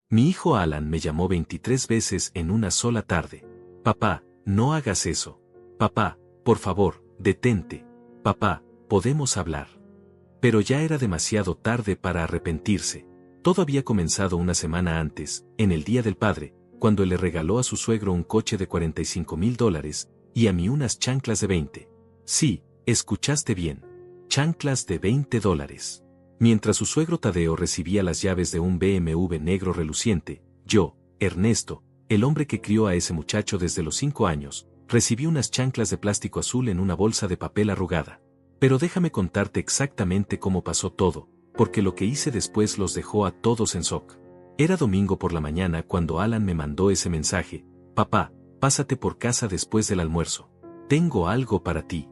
Mi hijo Alan me llamó 23 veces en una sola tarde. Papá, no hagas eso. Papá, por favor, detente. Papá, podemos hablar. Pero ya era demasiado tarde para arrepentirse. Todo había comenzado una semana antes, en el Día del Padre, cuando le regaló a su suegro un coche de $45,000 y a mí unas chanclas de 20. Sí, escuchaste bien. Chanclas de $20. Mientras su suegro Tadeo recibía las llaves de un BMW negro reluciente, yo, Ernesto, el hombre que crió a ese muchacho desde los 5 años, recibí unas chanclas de plástico azul en una bolsa de papel arrugada. Pero déjame contarte exactamente cómo pasó todo, porque lo que hice después los dejó a todos en shock. Era domingo por la mañana cuando Alan me mandó ese mensaje: papá, pásate por casa después del almuerzo. Tengo algo para ti.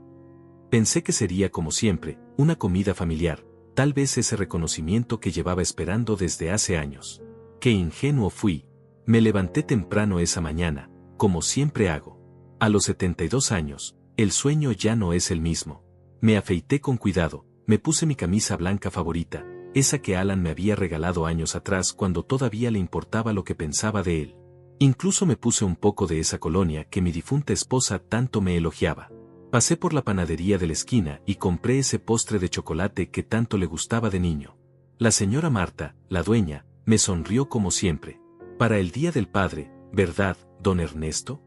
Pensé que sería como siempre, una comida familiar, tal vez ese reconocimiento que llevaba esperando desde hace años. Qué ingenuo fui. Me levanté temprano esa mañana, como siempre hago. A los 72 años, el sueño ya no es el mismo. Me afeité con cuidado, me puse mi camisa blanca favorita, esa que Alan me había regalado años atrás cuando todavía le importaba lo que pensaba de él. Incluso me puse un poco de esa colonia que mi difunta esposa tanto me elogiaba. Pasé por la panadería de la esquina y compré ese postre de chocolate que tanto le gustaba de niño. La señora Marta, la dueña, me sonrió como siempre. Para el Día del Padre, ¿verdad, don Ernesto?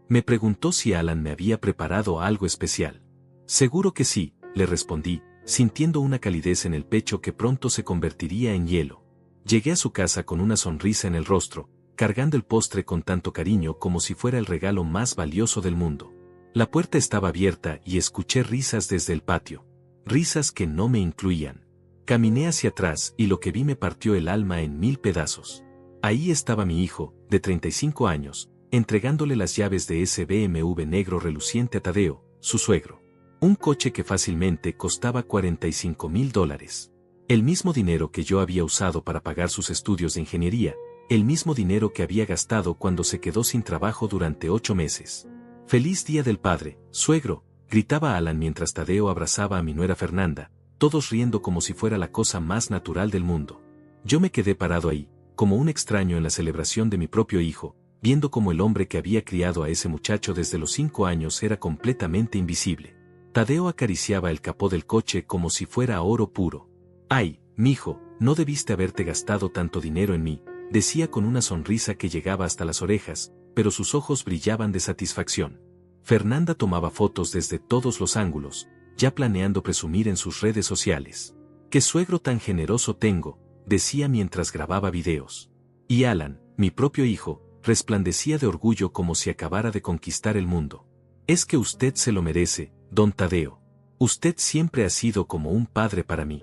Me preguntó si Alan me había preparado algo especial. Seguro que sí, le respondí, sintiendo una calidez en el pecho que pronto se convertiría en hielo. Llegué a su casa con una sonrisa en el rostro, cargando el postre con tanto cariño como si fuera el regalo más valioso del mundo. La puerta estaba abierta y escuché risas desde el patio. Risas que no me incluían. Caminé hacia atrás y lo que vi me partió el alma en 1000 pedazos. Ahí estaba mi hijo, de 35 años, entregándole las llaves de ese BMW negro reluciente a Tadeo, su suegro. Un coche que fácilmente costaba $45,000. El mismo dinero que yo había usado para pagar sus estudios de ingeniería, el mismo dinero que había gastado cuando se quedó sin trabajo durante 8 meses. ¡Feliz Día del Padre, suegro!, gritaba Alan mientras Tadeo abrazaba a mi nuera Fernanda, todos riendo como si fuera la cosa más natural del mundo. Yo me quedé parado ahí, como un extraño en la celebración de mi propio hijo, viendo cómo el hombre que había criado a ese muchacho desde los 5 años era completamente invisible. Tadeo acariciaba el capó del coche como si fuera oro puro. «Ay, mijo, no debiste haberte gastado tanto dinero en mí», decía con una sonrisa que llegaba hasta las orejas, pero sus ojos brillaban de satisfacción. Fernanda tomaba fotos desde todos los ángulos, ya planeando presumir en sus redes sociales. «¡Qué suegro tan generoso tengo!», decía mientras grababa videos. Y Alan, mi propio hijo, resplandecía de orgullo como si acabara de conquistar el mundo. «Es que usted se lo merece, don Tadeo. Usted siempre ha sido como un padre para mí».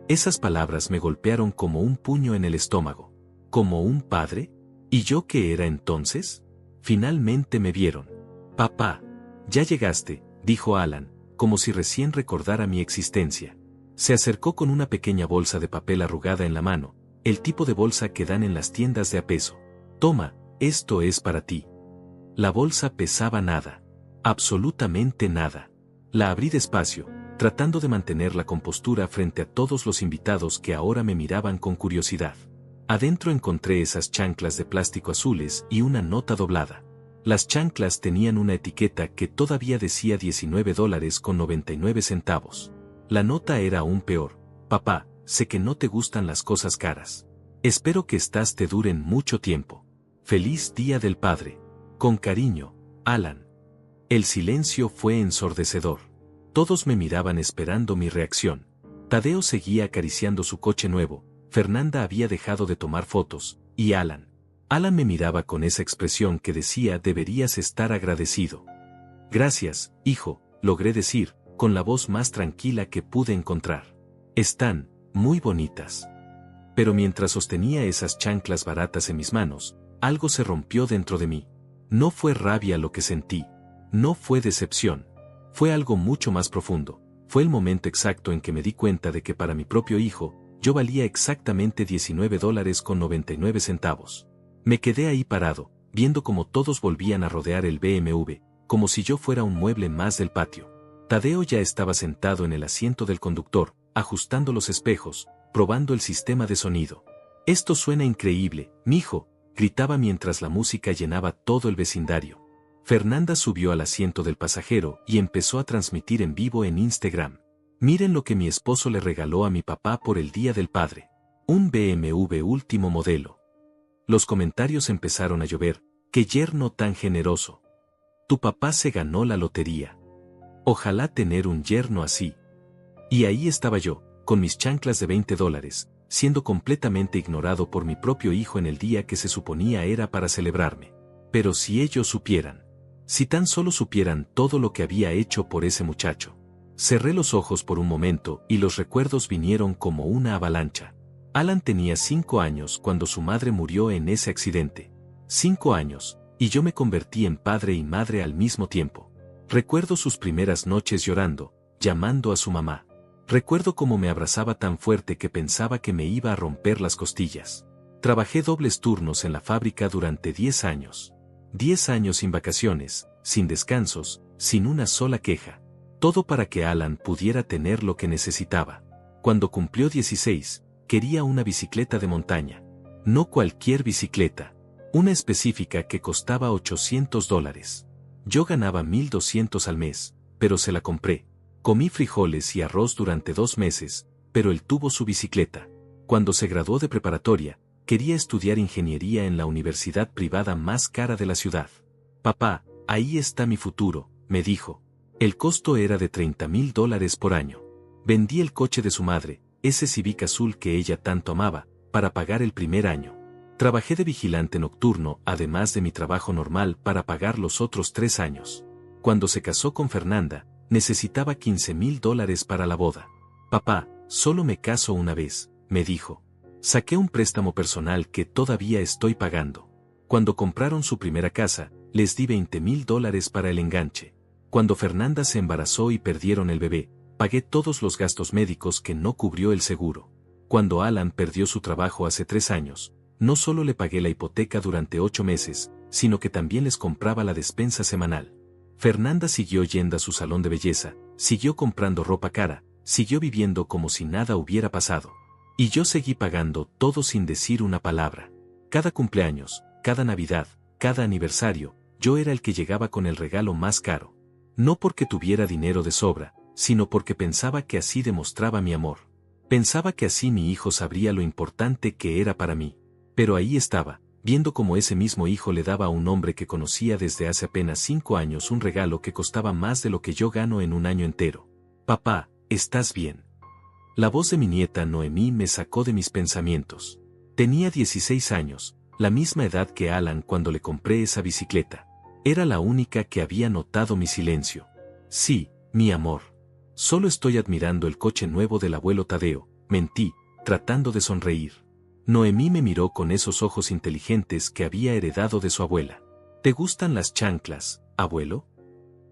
Esas palabras me golpearon como un puño en el estómago. ¿Como un padre? ¿Y yo qué era entonces? Finalmente me vieron. «Papá, ya llegaste», dijo Alan, como si recién recordara mi existencia. Se acercó con una pequeña bolsa de papel arrugada en la mano, el tipo de bolsa que dan en las tiendas de a peso. «Toma, esto es para ti». La bolsa pesaba nada. Absolutamente nada. La abrí despacio, tratando de mantener la compostura frente a todos los invitados que ahora me miraban con curiosidad. Adentro encontré esas chanclas de plástico azules y una nota doblada. Las chanclas tenían una etiqueta que todavía decía $19.99. La nota era aún peor: «Papá, sé que no te gustan las cosas caras. Espero que estas te duren mucho tiempo. Feliz Día del Padre. Con cariño, Alan». El silencio fue ensordecedor. Todos me miraban esperando mi reacción. Tadeo seguía acariciando su coche nuevo, Fernanda había dejado de tomar fotos, y Alan me miraba con esa expresión que decía: «Deberías estar agradecido». «Gracias, hijo», logré decir, con la voz más tranquila que pude encontrar. «Están muy bonitas». Pero mientras sostenía esas chanclas baratas en mis manos, algo se rompió dentro de mí. No fue rabia lo que sentí. No fue decepción. Fue algo mucho más profundo. Fue el momento exacto en que me di cuenta de que para mi propio hijo, yo valía exactamente $19.99. Me quedé ahí parado, viendo cómo todos volvían a rodear el BMW, como si yo fuera un mueble más del patio. Tadeo ya estaba sentado en el asiento del conductor, ajustando los espejos, probando el sistema de sonido. Esto suena increíble, mijo, gritaba mientras la música llenaba todo el vecindario. Fernanda subió al asiento del pasajero y empezó a transmitir en vivo en Instagram. Miren lo que mi esposo le regaló a mi papá por el Día del Padre. Un BMW último modelo. Los comentarios empezaron a llover. ¡Qué yerno tan generoso! Tu papá se ganó la lotería. Ojalá tener un yerno así. Y ahí estaba yo, con mis chanclas de $20, siendo completamente ignorado por mi propio hijo en el día que se suponía era para celebrarme. Pero si ellos supieran. Si tan solo supieran todo lo que había hecho por ese muchacho. Cerré los ojos por un momento y los recuerdos vinieron como una avalancha. Alan tenía 5 años cuando su madre murió en ese accidente. 5 años, y yo me convertí en padre y madre al mismo tiempo. Recuerdo sus primeras noches llorando, llamando a su mamá. Recuerdo cómo me abrazaba tan fuerte que pensaba que me iba a romper las costillas. Trabajé dobles turnos en la fábrica durante 10 años. 10 años sin vacaciones, sin descansos, sin una sola queja. Todo para que Alan pudiera tener lo que necesitaba. Cuando cumplió 16, quería una bicicleta de montaña. No cualquier bicicleta. Una específica que costaba $800. Yo ganaba $1,200 al mes, pero se la compré. Comí frijoles y arroz durante 2 meses, pero él tuvo su bicicleta. Cuando se graduó de preparatoria, quería estudiar ingeniería en la universidad privada más cara de la ciudad. Papá, ahí está mi futuro, me dijo. El costo era de $30,000 por año. Vendí el coche de su madre, ese Civic azul que ella tanto amaba, para pagar el primer año. Trabajé de vigilante nocturno, además de mi trabajo normal para pagar los otros 3 años. Cuando se casó con Fernanda, necesitaba $15,000 para la boda. Papá, solo me caso una vez, me dijo. Saqué un préstamo personal que todavía estoy pagando. Cuando compraron su primera casa, les di $20,000 para el enganche. Cuando Fernanda se embarazó y perdieron el bebé, pagué todos los gastos médicos que no cubrió el seguro. Cuando Alan perdió su trabajo hace 3 años, no solo le pagué la hipoteca durante 8 meses, sino que también les compraba la despensa semanal. Fernanda siguió yendo a su salón de belleza, siguió comprando ropa cara, siguió viviendo como si nada hubiera pasado. Y yo seguí pagando todo sin decir una palabra. Cada cumpleaños, cada Navidad, cada aniversario, yo era el que llegaba con el regalo más caro. No porque tuviera dinero de sobra, sino porque pensaba que así demostraba mi amor. Pensaba que así mi hijo sabría lo importante que era para mí. Pero ahí estaba, viendo cómo ese mismo hijo le daba a un hombre que conocía desde hace apenas 5 años un regalo que costaba más de lo que yo gano en un año entero. Papá, ¿estás bien? La voz de mi nieta Noemí me sacó de mis pensamientos. Tenía 16 años, la misma edad que Alan cuando le compré esa bicicleta. Era la única que había notado mi silencio. Sí, mi amor. Solo estoy admirando el coche nuevo del abuelo Tadeo, mentí, tratando de sonreír. Noemí me miró con esos ojos inteligentes que había heredado de su abuela. ¿Te gustan las chanclas, abuelo?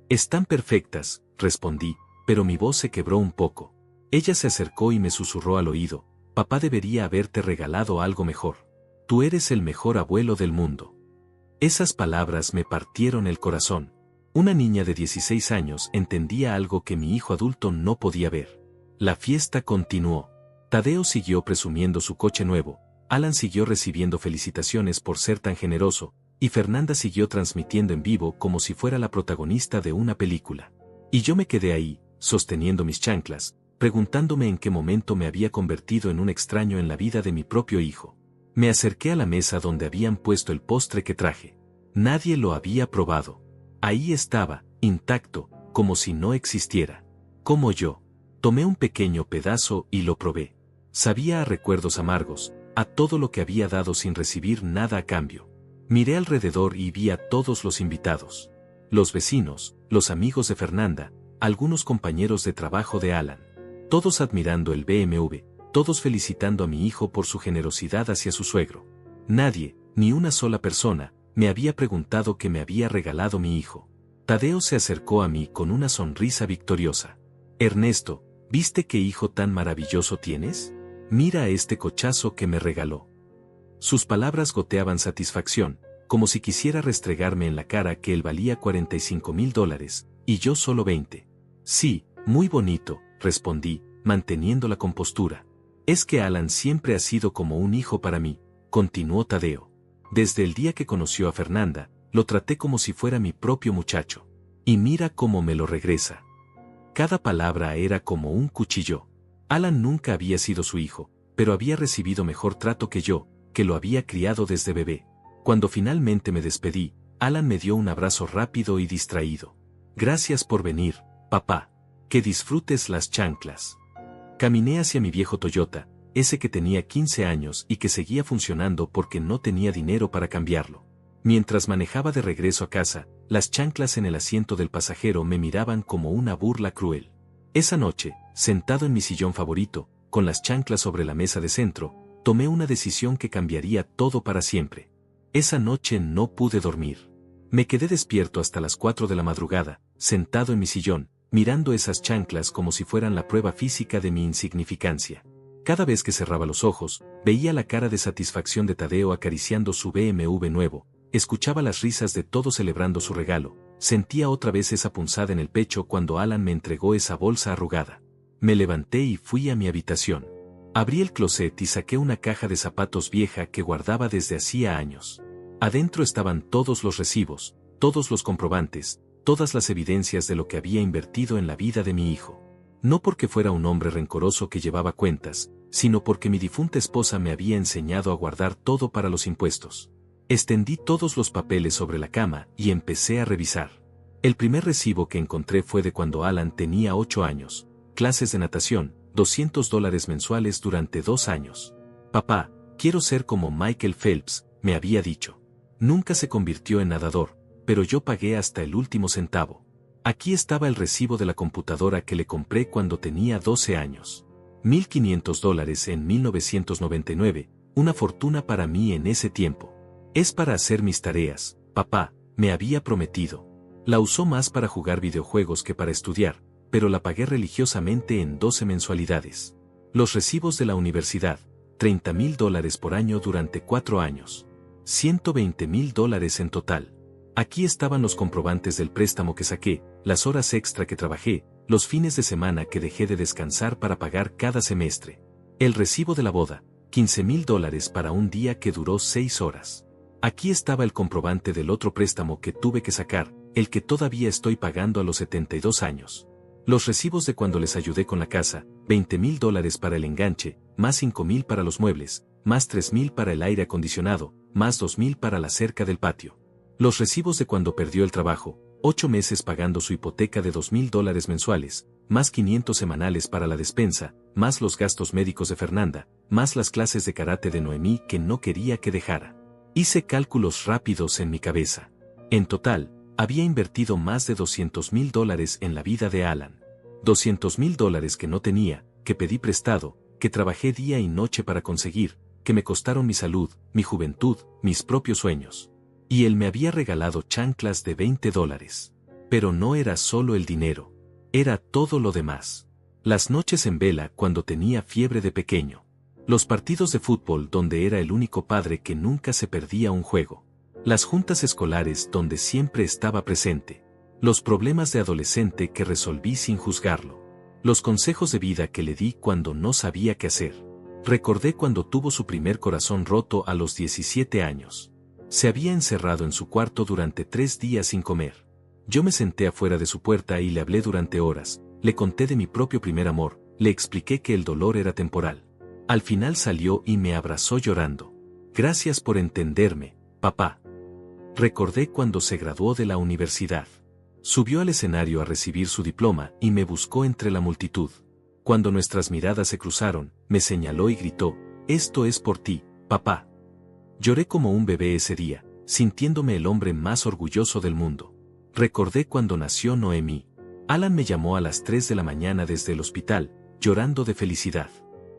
Están perfectas, respondí, pero mi voz se quebró un poco. Ella se acercó y me susurró al oído, papá debería haberte regalado algo mejor. Tú eres el mejor abuelo del mundo. Esas palabras me partieron el corazón. Una niña de 16 años entendía algo que mi hijo adulto no podía ver. La fiesta continuó. Tadeo siguió presumiendo su coche nuevo, Alan siguió recibiendo felicitaciones por ser tan generoso, y Fernanda siguió transmitiendo en vivo como si fuera la protagonista de una película. Y yo me quedé ahí, sosteniendo mis chanclas, preguntándome en qué momento me había convertido en un extraño en la vida de mi propio hijo. Me acerqué a la mesa donde habían puesto el postre que traje. Nadie lo había probado. Ahí estaba, intacto, como si no existiera. Como yo. Tomé un pequeño pedazo y lo probé. Sabía a recuerdos amargos, a todo lo que había dado sin recibir nada a cambio. Miré alrededor y vi a todos los invitados. Los vecinos, los amigos de Fernanda, algunos compañeros de trabajo de Alan. Todos admirando el BMW, todos felicitando a mi hijo por su generosidad hacia su suegro. Nadie, ni una sola persona, me había preguntado qué me había regalado mi hijo. Tadeo se acercó a mí con una sonrisa victoriosa. Ernesto, ¿viste qué hijo tan maravilloso tienes? Mira a este cochazo que me regaló. Sus palabras goteaban satisfacción, como si quisiera restregarme en la cara que él valía $45,000, y yo solo 20. Sí, muy bonito, respondí, manteniendo la compostura. Es que Alan siempre ha sido como un hijo para mí, continuó Tadeo. Desde el día que conoció a Fernanda, lo traté como si fuera mi propio muchacho. Y mira cómo me lo regresa. Cada palabra era como un cuchillo. Alan nunca había sido su hijo, pero había recibido mejor trato que yo, que lo había criado desde bebé. Cuando finalmente me despedí, Alan me dio un abrazo rápido y distraído. Gracias por venir, papá. Que disfrutes las chanclas. Caminé hacia mi viejo Toyota, ese que tenía 15 años y que seguía funcionando porque no tenía dinero para cambiarlo. Mientras manejaba de regreso a casa, las chanclas en el asiento del pasajero me miraban como una burla cruel. Esa noche, sentado en mi sillón favorito, con las chanclas sobre la mesa de centro, tomé una decisión que cambiaría todo para siempre. Esa noche no pude dormir. Me quedé despierto hasta las 4 de la madrugada, sentado en mi sillón, mirando esas chanclas como si fueran la prueba física de mi insignificancia. Cada vez que cerraba los ojos, veía la cara de satisfacción de Tadeo acariciando su BMW nuevo, escuchaba las risas de todos celebrando su regalo, sentía otra vez esa punzada en el pecho cuando Alan me entregó esa bolsa arrugada. Me levanté y fui a mi habitación. Abrí el closet y saqué una caja de zapatos vieja que guardaba desde hacía años. Adentro estaban todos los recibos, todos los comprobantes, todas las evidencias de lo que había invertido en la vida de mi hijo. No porque fuera un hombre rencoroso que llevaba cuentas, sino porque mi difunta esposa me había enseñado a guardar todo para los impuestos. Extendí todos los papeles sobre la cama y empecé a revisar. El primer recibo que encontré fue de cuando Alan tenía 8 años. Clases de natación, $200 mensuales durante 2 años. Papá, quiero ser como Michael Phelps, me había dicho. Nunca se convirtió en nadador, pero yo pagué hasta el último centavo. Aquí estaba el recibo de la computadora que le compré cuando tenía 12 años. $1,500 en 1999, una fortuna para mí en ese tiempo. Es para hacer mis tareas, papá, me había prometido. La usó más para jugar videojuegos que para estudiar, pero la pagué religiosamente en 12 mensualidades. Los recibos de la universidad, $30,000 por año durante 4 años. $120,000 en total. Aquí estaban los comprobantes del préstamo que saqué, las horas extra que trabajé, los fines de semana que dejé de descansar para pagar cada semestre. El recibo de la boda, $15,000 para un día que duró 6 horas. Aquí estaba el comprobante del otro préstamo que tuve que sacar, el que todavía estoy pagando a los 72 años. Los recibos de cuando les ayudé con la casa, $20,000 para el enganche, más $5,000 para los muebles, más $3,000 para el aire acondicionado, más $2,000 para la cerca del patio. Los recibos de cuando perdió el trabajo, 8 meses pagando su hipoteca de $2,000 mensuales, más 500 semanales para la despensa, más los gastos médicos de Fernanda, más las clases de karate de Noemí que no quería que dejara. Hice cálculos rápidos en mi cabeza. En total, había invertido más de $200,000 en la vida de Alan. $200,000 que no tenía, que pedí prestado, que trabajé día y noche para conseguir, que me costaron mi salud, mi juventud, mis propios sueños. Y él me había regalado chanclas de $20. Pero no era solo el dinero. Era todo lo demás. Las noches en vela cuando tenía fiebre de pequeño. Los partidos de fútbol donde era el único padre que nunca se perdía un juego. Las juntas escolares donde siempre estaba presente. Los problemas de adolescente que resolví sin juzgarlo. Los consejos de vida que le di cuando no sabía qué hacer. Recordé cuando tuvo su primer corazón roto a los 17 años. Se había encerrado en su cuarto durante 3 días sin comer. Yo me senté afuera de su puerta y le hablé durante horas, le conté de mi propio primer amor, le expliqué que el dolor era temporal. Al final salió y me abrazó llorando. Gracias por entenderme, papá. Recordé cuando se graduó de la universidad. Subió al escenario a recibir su diploma y me buscó entre la multitud. Cuando nuestras miradas se cruzaron, me señaló y gritó, «Esto es por ti, papá». Lloré como un bebé ese día, sintiéndome el hombre más orgulloso del mundo. Recordé cuando nació Noemí. Alan me llamó a las 3 de la mañana desde el hospital, llorando de felicidad.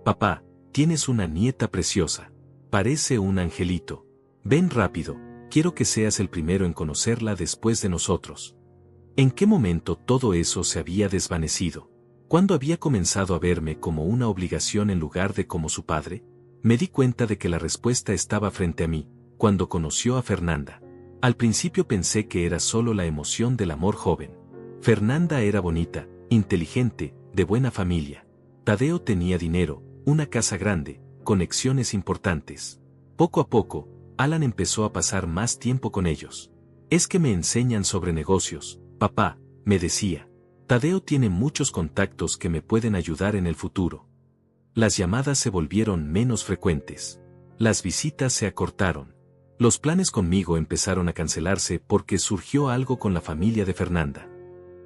«Papá, tienes una nieta preciosa. Parece un angelito. Ven rápido, quiero que seas el primero en conocerla después de nosotros». ¿En qué momento todo eso se había desvanecido? ¿Cuándo había comenzado a verme como una obligación en lugar de como su padre? Me di cuenta de que la respuesta estaba frente a mí, cuando conoció a Fernanda. Al principio pensé que era solo la emoción del amor joven. Fernanda era bonita, inteligente, de buena familia. Tadeo tenía dinero, una casa grande, conexiones importantes. Poco a poco, Alan empezó a pasar más tiempo con ellos. Es que me enseñan sobre negocios, papá, me decía. Tadeo tiene muchos contactos que me pueden ayudar en el futuro. Las llamadas se volvieron menos frecuentes. Las visitas se acortaron. Los planes conmigo empezaron a cancelarse porque surgió algo con la familia de Fernanda.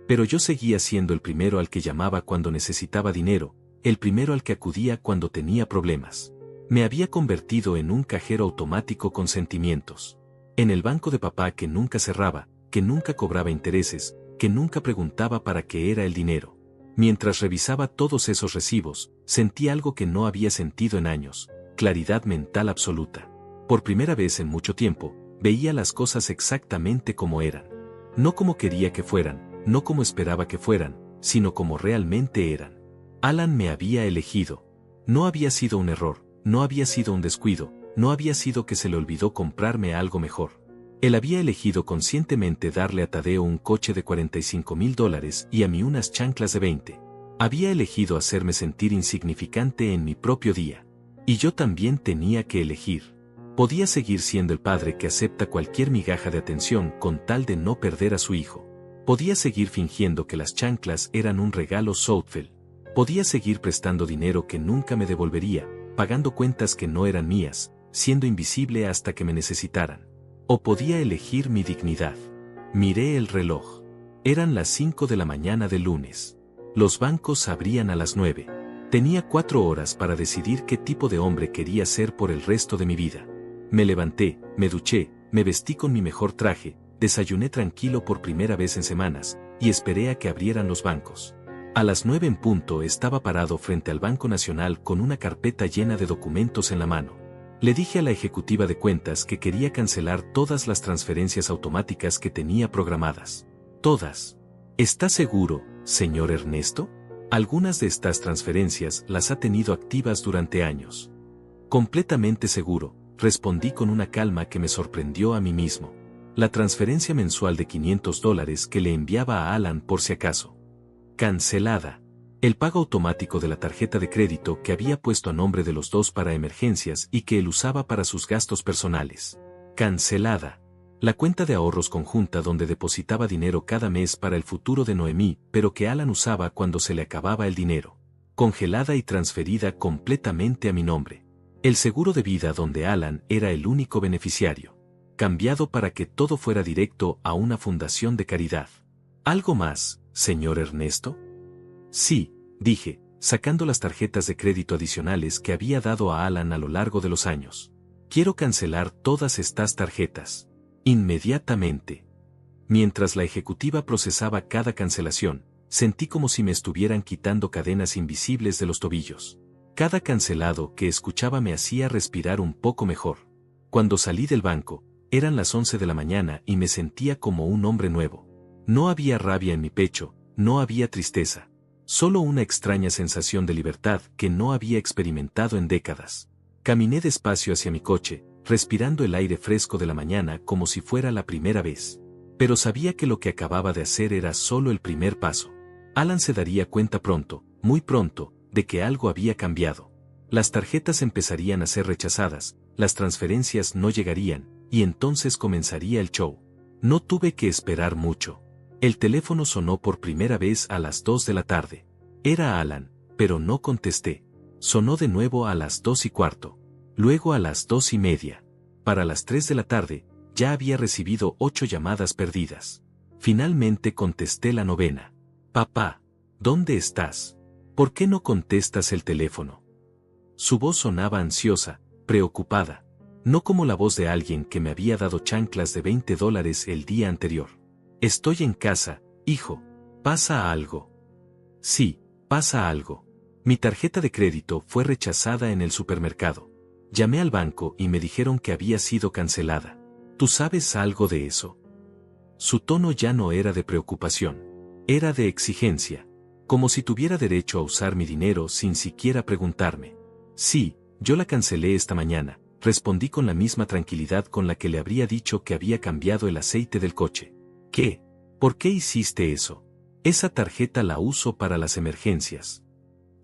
Pero yo seguía siendo el primero al que llamaba cuando necesitaba dinero, el primero al que acudía cuando tenía problemas. Me había convertido en un cajero automático con sentimientos. En el banco de papá que nunca cerraba, que nunca cobraba intereses, que nunca preguntaba para qué era el dinero. Mientras revisaba todos esos recibos, sentí algo que no había sentido en años, claridad mental absoluta. Por primera vez en mucho tiempo, veía las cosas exactamente como eran. No como quería que fueran, no como esperaba que fueran, sino como realmente eran. Alan me había elegido. No había sido un error, no había sido un descuido, no había sido que se le olvidó comprarme algo mejor. Él había elegido conscientemente darle a Tadeo un coche de $45,000 y a mí unas chanclas de 20. Había elegido hacerme sentir insignificante en mi propio día. Y yo también tenía que elegir. Podía seguir siendo el padre que acepta cualquier migaja de atención con tal de no perder a su hijo. Podía seguir fingiendo que las chanclas eran un regalo Southfield. Podía seguir prestando dinero que nunca me devolvería, pagando cuentas que no eran mías, siendo invisible hasta que me necesitaran. O podía elegir mi dignidad. Miré el reloj. Eran las 5 de la mañana del lunes. Los bancos abrían a las 9. Tenía 4 horas para decidir qué tipo de hombre quería ser por el resto de mi vida. Me levanté, me duché, me vestí con mi mejor traje, desayuné tranquilo por primera vez en semanas, y esperé a que abrieran los bancos. A las 9 en punto estaba parado frente al Banco Nacional con una carpeta llena de documentos en la mano. Le dije a la ejecutiva de cuentas que quería cancelar todas las transferencias automáticas que tenía programadas. Todas. ¿Está seguro, señor Ernesto? Algunas de estas transferencias las ha tenido activas durante años. Completamente seguro, respondí con una calma que me sorprendió a mí mismo. La transferencia mensual de $500 que le enviaba a Alan por si acaso. Cancelada. El pago automático de la tarjeta de crédito que había puesto a nombre de los dos para emergencias y que él usaba para sus gastos personales. Cancelada. La cuenta de ahorros conjunta donde depositaba dinero cada mes para el futuro de Noemí, pero que Alan usaba cuando se le acababa el dinero. Congelada y transferida completamente a mi nombre. El seguro de vida donde Alan era el único beneficiario. Cambiado para que todo fuera directo a una fundación de caridad. ¿Algo más, señor Ernesto? Sí, dije, sacando las tarjetas de crédito adicionales que había dado a Alan a lo largo de los años. Quiero cancelar todas estas tarjetas. Inmediatamente. Mientras la ejecutiva procesaba cada cancelación, sentí como si me estuvieran quitando cadenas invisibles de los tobillos. Cada cancelado que escuchaba me hacía respirar un poco mejor. Cuando salí del banco, eran las 11 de la mañana y me sentía como un hombre nuevo. No había rabia en mi pecho, no había tristeza. Solo una extraña sensación de libertad que no había experimentado en décadas. Caminé despacio hacia mi coche, respirando el aire fresco de la mañana como si fuera la primera vez. Pero sabía que lo que acababa de hacer era solo el primer paso. Alan se daría cuenta pronto, muy pronto, de que algo había cambiado. Las tarjetas empezarían a ser rechazadas, las transferencias no llegarían, y entonces comenzaría el show. No tuve que esperar mucho. El teléfono sonó por primera vez a las 2 de la tarde. Era Alan, pero no contesté. Sonó de nuevo a las 2:15. Luego a las 2:30. Para las 3 de la tarde, ya había recibido 8 llamadas perdidas. Finalmente contesté la novena. Papá, ¿dónde estás? ¿Por qué no contestas el teléfono? Su voz sonaba ansiosa, preocupada. No como la voz de alguien que me había dado chanclas de $20 el día anterior. Estoy en casa, hijo. ¿Pasa algo? Sí, pasa algo. Mi tarjeta de crédito fue rechazada en el supermercado. Llamé al banco y me dijeron que había sido cancelada. ¿Tú sabes algo de eso? Su tono ya no era de preocupación. Era de exigencia. Como si tuviera derecho a usar mi dinero sin siquiera preguntarme. Sí, yo la cancelé esta mañana, respondí con la misma tranquilidad con la que le habría dicho que había cambiado el aceite del coche. ¿Qué? ¿Por qué hiciste eso? Esa tarjeta la uso para las emergencias.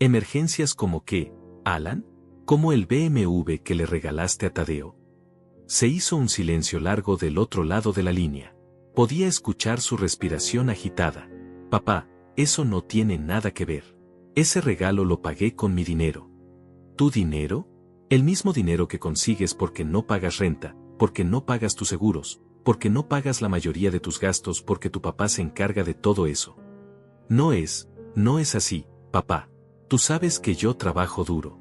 ¿Emergencias como qué? ¿Alan? ¿Como el BMW que le regalaste a Tadeo? Se hizo un silencio largo del otro lado de la línea. Podía escuchar su respiración agitada. Papá, eso no tiene nada que ver. Ese regalo lo pagué con mi dinero. ¿Tu dinero? El mismo dinero que consigues porque no pagas renta, porque no pagas tus seguros, porque no pagas la mayoría de tus gastos porque tu papá se encarga de todo eso. No es así, papá. Tú sabes que yo trabajo duro.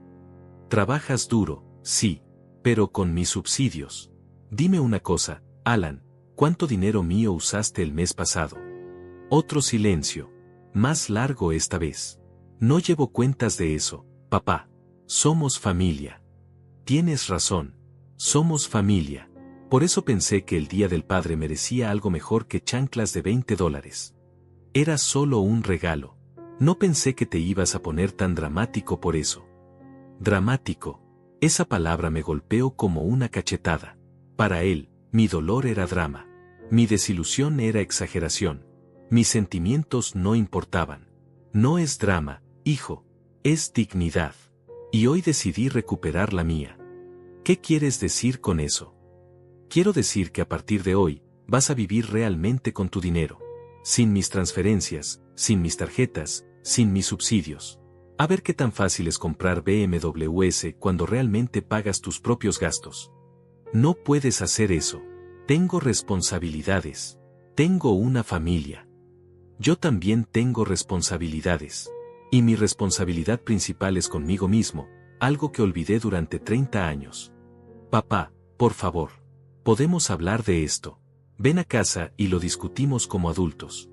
Trabajas duro, sí, pero con mis subsidios. Dime una cosa, Alan, ¿cuánto dinero mío usaste el mes pasado? Otro silencio. Más largo esta vez. No llevo cuentas de eso, papá. Somos familia. Tienes razón. Somos familia. Por eso pensé que el Día del Padre merecía algo mejor que chanclas de $20. Era solo un regalo. No pensé que te ibas a poner tan dramático por eso. Dramático. Esa palabra me golpeó como una cachetada. Para él, mi dolor era drama. Mi desilusión era exageración. Mis sentimientos no importaban. No es drama, hijo. Es dignidad. Y hoy decidí recuperar la mía. ¿Qué quieres decir con eso? Quiero decir que a partir de hoy, vas a vivir realmente con tu dinero. Sin mis transferencias, sin mis tarjetas, sin mis subsidios. A ver qué tan fácil es comprar BMWs cuando realmente pagas tus propios gastos. No puedes hacer eso. Tengo responsabilidades. Tengo una familia. Yo también tengo responsabilidades. Y mi responsabilidad principal es conmigo mismo, algo que olvidé durante 30 años. Papá, por favor. Podemos hablar de esto. Ven a casa y lo discutimos como adultos.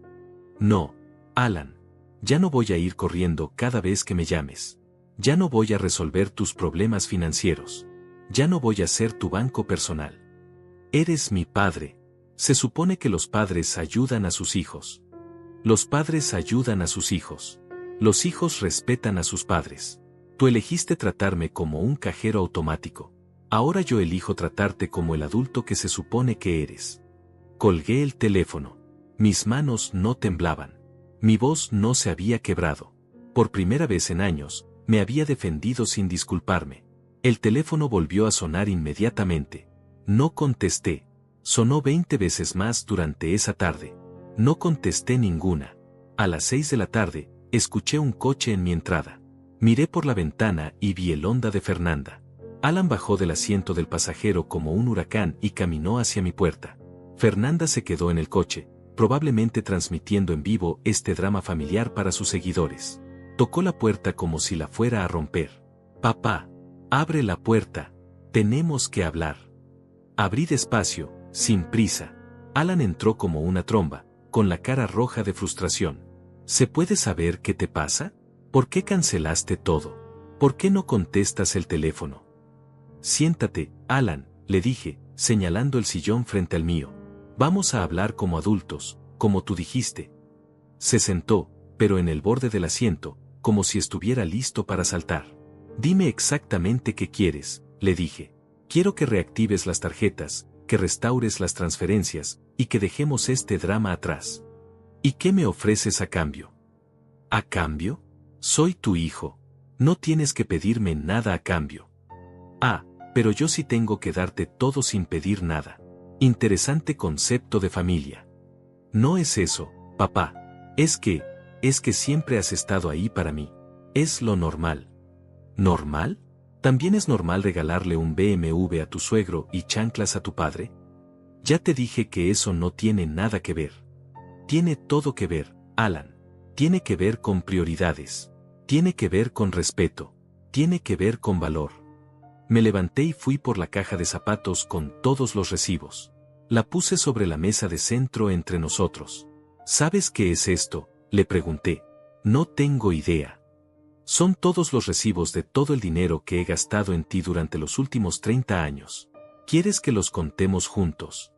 No, Alan. Ya no voy a ir corriendo cada vez que me llames. Ya no voy a resolver tus problemas financieros. Ya no voy a ser tu banco personal. Eres mi padre. Se supone que los padres ayudan a sus hijos. Los padres ayudan a sus hijos. Los hijos respetan a sus padres. Tú elegiste tratarme como un cajero automático. Ahora yo elijo tratarte como el adulto que se supone que eres. Colgué el teléfono. Mis manos no temblaban. Mi voz no se había quebrado. Por primera vez en años, me había defendido sin disculparme. El teléfono volvió a sonar inmediatamente. No contesté. Sonó 20 veces más durante esa tarde. No contesté ninguna. A las 6 de la tarde, escuché un coche en mi entrada. Miré por la ventana y vi el Honda de Fernanda. Alan bajó del asiento del pasajero como un huracán y caminó hacia mi puerta. Fernanda se quedó en el coche, probablemente transmitiendo en vivo este drama familiar para sus seguidores. Tocó la puerta como si la fuera a romper. Papá, abre la puerta. Tenemos que hablar. Abrí despacio, sin prisa. Alan entró como una tromba, con la cara roja de frustración. ¿Se puede saber qué te pasa? ¿Por qué cancelaste todo? ¿Por qué no contestas el teléfono? Siéntate, Alan, le dije, señalando el sillón frente al mío. Vamos a hablar como adultos, como tú dijiste. Se sentó, pero en el borde del asiento, como si estuviera listo para saltar. Dime exactamente qué quieres, le dije. Quiero que reactives las tarjetas, que restaures las transferencias, y que dejemos este drama atrás. ¿Y qué me ofreces a cambio? ¿A cambio? Soy tu hijo. No tienes que pedirme nada a cambio. Ah, pero yo sí tengo que darte todo sin pedir nada. Interesante concepto de familia. No es eso, papá. Es que siempre has estado ahí para mí. Es lo normal. ¿Normal? ¿También es normal regalarle un BMW a tu suegro y chanclas a tu padre? Ya te dije que eso no tiene nada que ver. Tiene todo que ver, Alan. Tiene que ver con prioridades. Tiene que ver con respeto. Tiene que ver con valor. Me levanté y fui por la caja de zapatos con todos los recibos. La puse sobre la mesa de centro entre nosotros. ¿Sabes qué es esto?, le pregunté. No tengo idea. Son todos los recibos de todo el dinero que he gastado en ti durante los últimos 30 años. ¿Quieres que los contemos juntos?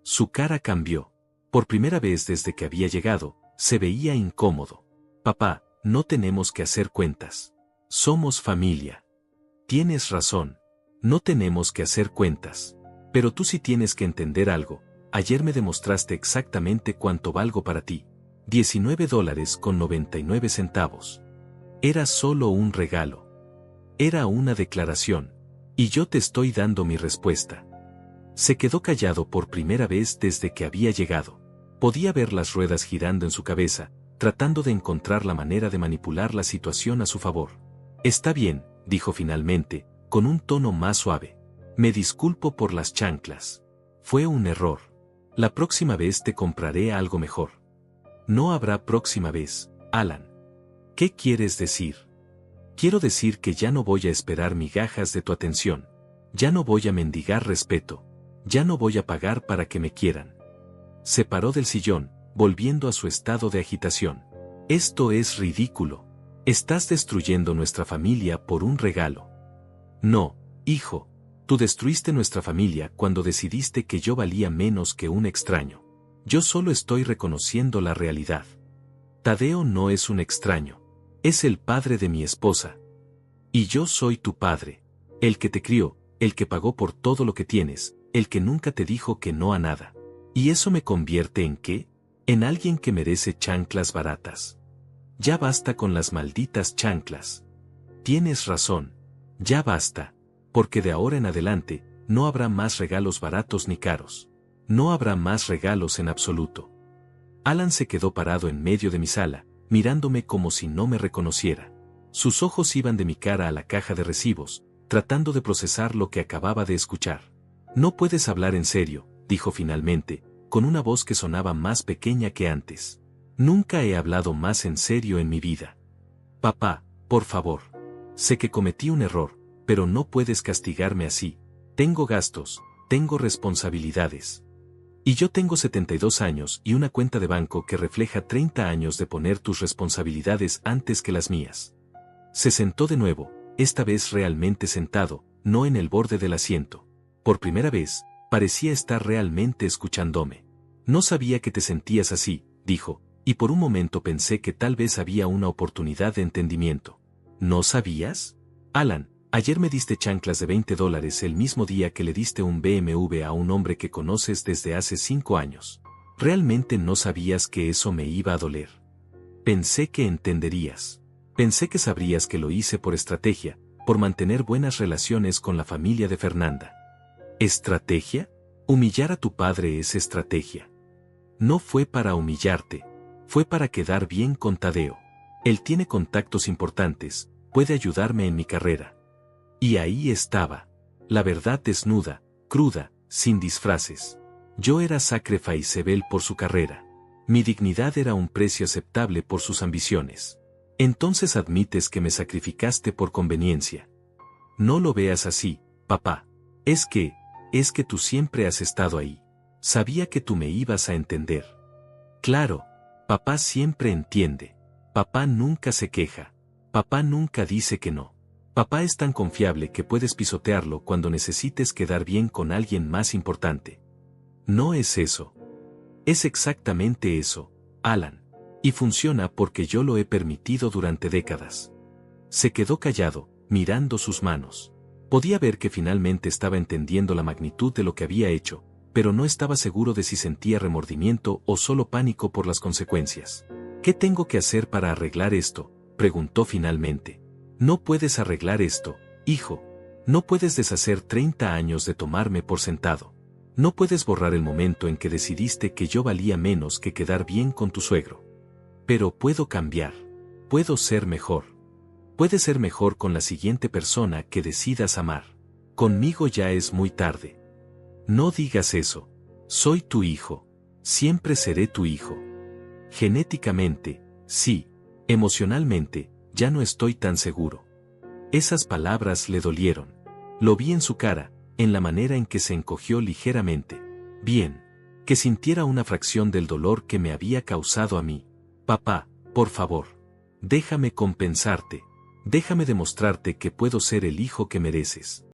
Su cara cambió. Por primera vez desde que había llegado, se veía incómodo. Papá, no tenemos que hacer cuentas. Somos familia. Tienes razón. No tenemos que hacer cuentas. Pero tú sí tienes que entender algo. Ayer me demostraste exactamente cuánto valgo para ti. $19.99. Era solo un regalo. Era una declaración. Y yo te estoy dando mi respuesta. Se quedó callado por primera vez desde que había llegado. Podía ver las ruedas girando en su cabeza, tratando de encontrar la manera de manipular la situación a su favor. Está bien, dijo finalmente, con un tono más suave. Me disculpo por las chanclas. Fue un error. La próxima vez te compraré algo mejor. No habrá próxima vez, Alan. ¿Qué quieres decir? Quiero decir que ya no voy a esperar migajas de tu atención. Ya no voy a mendigar respeto. Ya no voy a pagar para que me quieran. Se paró del sillón, volviendo a su estado de agitación. Esto es ridículo. Estás destruyendo nuestra familia por un regalo. No, hijo. Tú destruiste nuestra familia cuando decidiste que yo valía menos que un extraño. Yo solo estoy reconociendo la realidad. Tadeo no es un extraño. Es el padre de mi esposa. Y yo soy tu padre. El que te crió, el que pagó por todo lo que tienes, el que nunca te dijo que no a nada. ¿Y eso me convierte en qué? En alguien que merece chanclas baratas. Ya basta con las malditas chanclas. Tienes razón. Ya basta. Porque de ahora en adelante, no habrá más regalos baratos ni caros. No habrá más regalos en absoluto. Alan se quedó parado en medio de mi sala, mirándome como si no me reconociera. Sus ojos iban de mi cara a la caja de recibos, tratando de procesar lo que acababa de escuchar. No puedes hablar en serio, dijo finalmente, con una voz que sonaba más pequeña que antes. Nunca he hablado más en serio en mi vida. Papá, por favor. Sé que cometí un error, pero no puedes castigarme así. Tengo gastos, tengo responsabilidades. Y yo tengo 72 años y una cuenta de banco que refleja 30 años de poner tus responsabilidades antes que las mías. Se sentó de nuevo, esta vez realmente sentado, no en el borde del asiento. Por primera vez, parecía estar realmente escuchándome. No sabía que te sentías así, dijo, y por un momento pensé que tal vez había una oportunidad de entendimiento. ¿No sabías? Alan, ayer me diste chanclas de $20 el mismo día que le diste un BMW a un hombre que conoces desde hace 5 años. ¿Realmente no sabías que eso me iba a doler? Pensé que entenderías. Pensé que sabrías que lo hice por estrategia, por mantener buenas relaciones con la familia de Fernanda. ¿Estrategia? Humillar a tu padre es estrategia. No fue para humillarte, fue para quedar bien con Tadeo. Él tiene contactos importantes, puede ayudarme en mi carrera. Y ahí estaba. La verdad desnuda, cruda, sin disfraces. Yo era sacrificable por su carrera. Mi dignidad era un precio aceptable por sus ambiciones. Entonces admites que me sacrificaste por conveniencia. No lo veas así, papá. Es que tú siempre has estado ahí. Sabía que tú me ibas a entender. Claro, papá siempre entiende. Papá nunca se queja. Papá nunca dice que no. Papá es tan confiable que puedes pisotearlo cuando necesites quedar bien con alguien más importante. No es eso. Es exactamente eso, Alan. Y funciona porque yo lo he permitido durante décadas. Se quedó callado, mirando sus manos. Podía ver que finalmente estaba entendiendo la magnitud de lo que había hecho, pero no estaba seguro de si sentía remordimiento o solo pánico por las consecuencias. ¿Qué tengo que hacer para arreglar esto?, preguntó finalmente. No puedes arreglar esto, hijo. No puedes deshacer 30 años de tomarme por sentado. No puedes borrar el momento en que decidiste que yo valía menos que quedar bien con tu suegro. Pero puedo cambiar. Puedo ser mejor. Puedes ser mejor con la siguiente persona que decidas amar. Conmigo ya es muy tarde. No digas eso. Soy tu hijo. Siempre seré tu hijo. Genéticamente, sí. Emocionalmente, ya no estoy tan seguro. Esas palabras le dolieron. Lo vi en su cara, en la manera en que se encogió ligeramente. Bien. Que sintiera una fracción del dolor que me había causado a mí. Papá, por favor. Déjame compensarte. Déjame demostrarte que puedo ser el hijo que mereces.